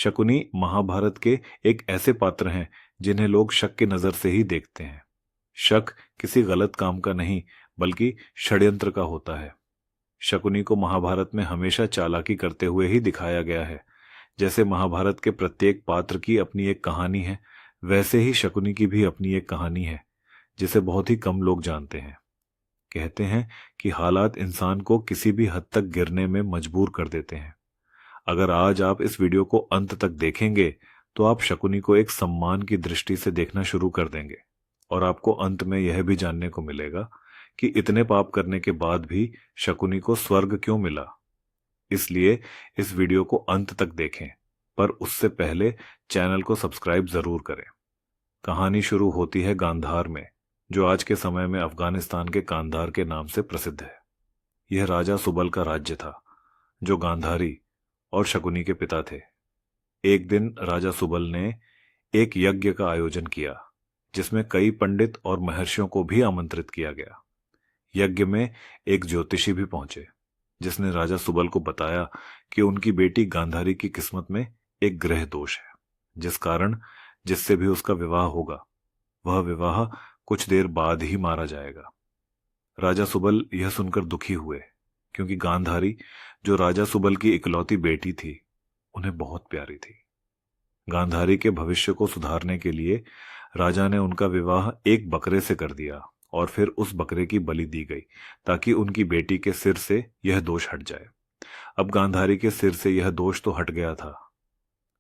शकुनी महाभारत के एक ऐसे पात्र हैं जिन्हें लोग शक की नजर से ही देखते हैं। शक किसी गलत काम का नहीं बल्कि षड्यंत्र का होता है। शकुनी को महाभारत में हमेशा चालाकी करते हुए ही दिखाया गया है। जैसे महाभारत के प्रत्येक पात्र की अपनी एक कहानी है, वैसे ही शकुनी की भी अपनी एक कहानी है जिसे बहुत ही कम लोग जानते हैं। कहते हैं कि हालात इंसान को किसी भी हद तक गिरने में मजबूर कर देते हैं। अगर आज आप इस वीडियो को अंत तक देखेंगे तो आप शकुनी को एक सम्मान की दृष्टि से देखना शुरू कर देंगे और आपको अंत में यह भी जानने को मिलेगा कि इतने पाप करने के बाद भी शकुनी को स्वर्ग क्यों मिला। इसलिए इस वीडियो को अंत तक देखें, पर उससे पहले चैनल को सब्सक्राइब जरूर करें। कहानी शुरू होती है गांधार में, जो आज के समय में अफगानिस्तान के कांधार के नाम से प्रसिद्ध है। यह राजा सुबल का राज्य था, जो गांधारी और शकुनी के पिता थे। एक दिन राजा सुबल ने एक यज्ञ का आयोजन किया, जिसमें कई पंडित और महर्षियों को भी आमंत्रित किया गया। यज्ञ में एक ज्योतिषी भी पहुंचे, जिसने राजा सुबल को बताया कि उनकी बेटी गांधारी की किस्मत में एक ग्रह दोष है, जिस कारण जिससे भी उसका विवाह होगा वह विवाह कुछ देर बाद ही मारा जाएगा। राजा सुबल यह सुनकर दुखी हुए, क्योंकि गांधारी, जो राजा सुबल की इकलौती बेटी थी, उन्हें बहुत प्यारी थी। गांधारी के भविष्य को सुधारने के लिए राजा ने उनका विवाह एक बकरे से कर दिया और फिर उस बकरे की बलि दी गई, ताकि उनकी बेटी के सिर से यह दोष हट जाए। अब गांधारी के सिर से यह दोष तो हट गया था,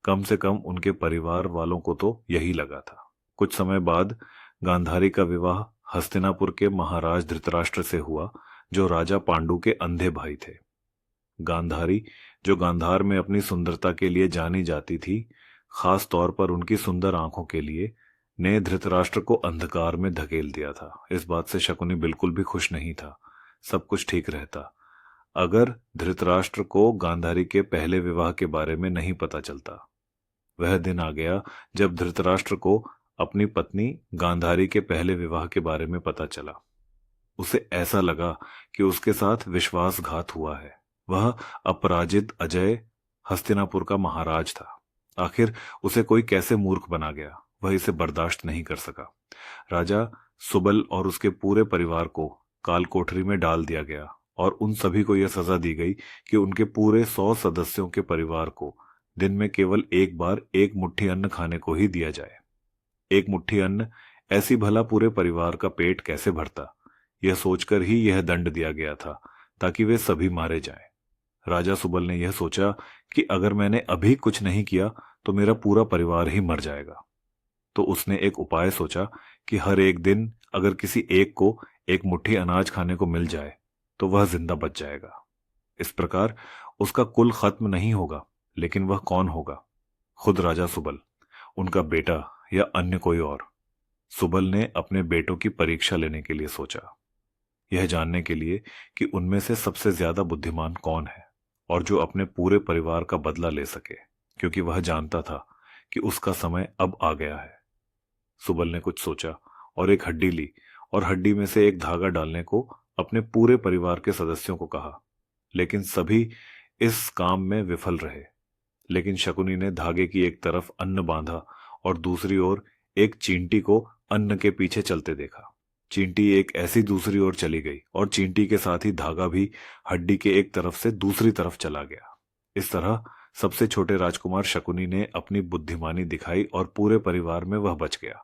कम से कम उनके परिवार वालों को तो यही लगा था। कुछ समय बाद गांधारी का विवाह हस्तिनापुर के महाराज धृतराष्ट्र से हुआ, जो राजा पांडु के अंधे भाई थे। गांधारी, जो गांधार में अपनी सुंदरता के लिए जानी जाती थी, खास तौर पर उनकी सुंदर आंखों के लिए, ने धृतराष्ट्र को अंधकार में धकेल दिया था। इस बात से शकुनी बिल्कुल भी खुश नहीं था। सब कुछ ठीक रहता अगर धृतराष्ट्र को गांधारी के पहले विवाह के बारे में नहीं पता चलता। वह दिन आ गया जब धृतराष्ट्र को अपनी पत्नी गांधारी के पहले विवाह के बारे में पता चला। उसे ऐसा लगा कि उसके साथ विश्वासघात हुआ है। वह अपराजित अजय हस्तिनापुर का महाराज था। आखिर उसे कोई कैसे मूर्ख बना गया, वह इसे बर्दाश्त नहीं कर सका। राजा सुबल और उसके पूरे परिवार को काल कोठरी में डाल दिया गया और उन सभी को यह सजा दी गई कि उनके पूरे 100 सदस्यों के परिवार को दिन में केवल एक बार एक मुट्ठी अन्न खाने को ही दिया जाए। एक मुट्ठी अन्न, ऐसी भला पूरे परिवार का पेट कैसे भरता, यह सोचकर ही यह दंड दिया गया था, ताकि वे सभी मारे जाएं। राजा सुबल ने यह सोचा कि अगर मैंने अभी कुछ नहीं किया तो मेरा पूरा परिवार ही मर जाएगा। तो उसने एक उपाय सोचा कि हर एक दिन अगर किसी एक को एक मुट्ठी अनाज खाने को मिल जाए तो वह जिंदा बच जाएगा। इस प्रकार उसका कुल खत्म नहीं होगा, लेकिन वह कौन होगा? खुद राजा सुबल, उनका बेटा या अन्य कोई और? सुबल ने अपने बेटों की परीक्षा लेने के लिए सोचा, यह जानने के लिए कि उनमें से सबसे ज्यादा बुद्धिमान कौन है और जो अपने पूरे परिवार का बदला ले सके, क्योंकि वह जानता था कि उसका समय अब आ गया है। सुबल ने कुछ सोचा और एक हड्डी ली और हड्डी में से एक धागा डालने को अपने पूरे परिवार के सदस्यों को कहा, लेकिन सभी इस काम में विफल रहे। लेकिन शकुनी ने धागे की एक तरफ अन्न बांधा और दूसरी ओर एक चींटी को अन्न के पीछे चलते देखा। चींटी एक ऐसी दूसरी ओर चली गई और चींटी के साथ ही धागा भी हड्डी के एक तरफ से दूसरी तरफ चला गया। इस तरह सबसे छोटे राजकुमार शकुनी ने अपनी बुद्धिमानी दिखाई और पूरे परिवार में वह बच गया।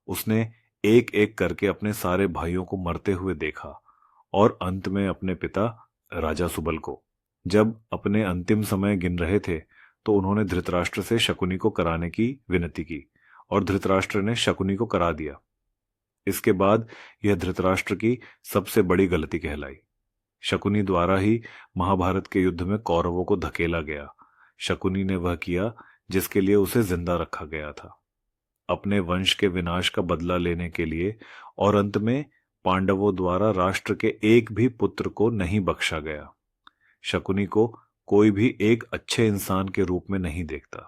उसने एक एक करके अपने सारे भाइयों को मरते हुए देखा और अंत में अपने पिता राजा सुबल को। जब अपने अंतिम समय गिन रहे थे तो उन्होंने धृतराष्ट्र से शकुनी को कराने की विनती की और धृतराष्ट्र ने शकुनी को करा दिया। इसके बाद यह धृतराष्ट्र की सबसे बड़ी गलती कहलाई। शकुनी द्वारा ही महाभारत के युद्ध में कौरवों को धकेला गया। शकुनी ने वह किया जिसके लिए उसे जिंदा रखा गया था, अपने वंश के विनाश का बदला लेने के लिए, और अंत में पांडवों द्वारा राष्ट्र के एक भी पुत्र को नहीं बख्शा गया। शकुनी को कोई भी एक अच्छे इंसान के रूप में नहीं देखता,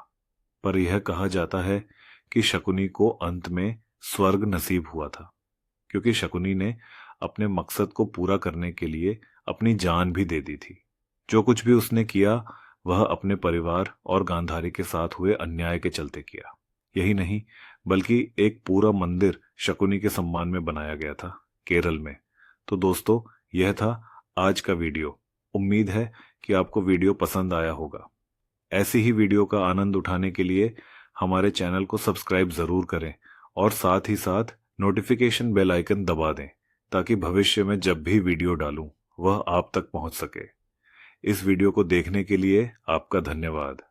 पर यह कहा जाता है कि शकुनी को अंत में स्वर्ग नसीब हुआ था, क्योंकि शकुनी ने अपने मकसद को पूरा करने के लिए अपनी जान भी दे दी थी। जो कुछ भी उसने किया वह अपने परिवार और गांधारी के साथ हुए अन्याय के चलते किया। यही नहीं, बल्कि एक पूरा मंदिर शकुनी के सम्मान में बनाया गया था केरल में। तो दोस्तों, यह था आज का वीडियो। उम्मीद है कि आपको वीडियो पसंद आया होगा। ऐसी ही वीडियो का आनंद उठाने के लिए हमारे चैनल को सब्सक्राइब जरूर करें और साथ ही साथ नोटिफिकेशन बेल आइकन दबा दें, ताकि भविष्य में जब भी वीडियो डालूं वह आप तक पहुंच सके। इस वीडियो को देखने के लिए आपका धन्यवाद।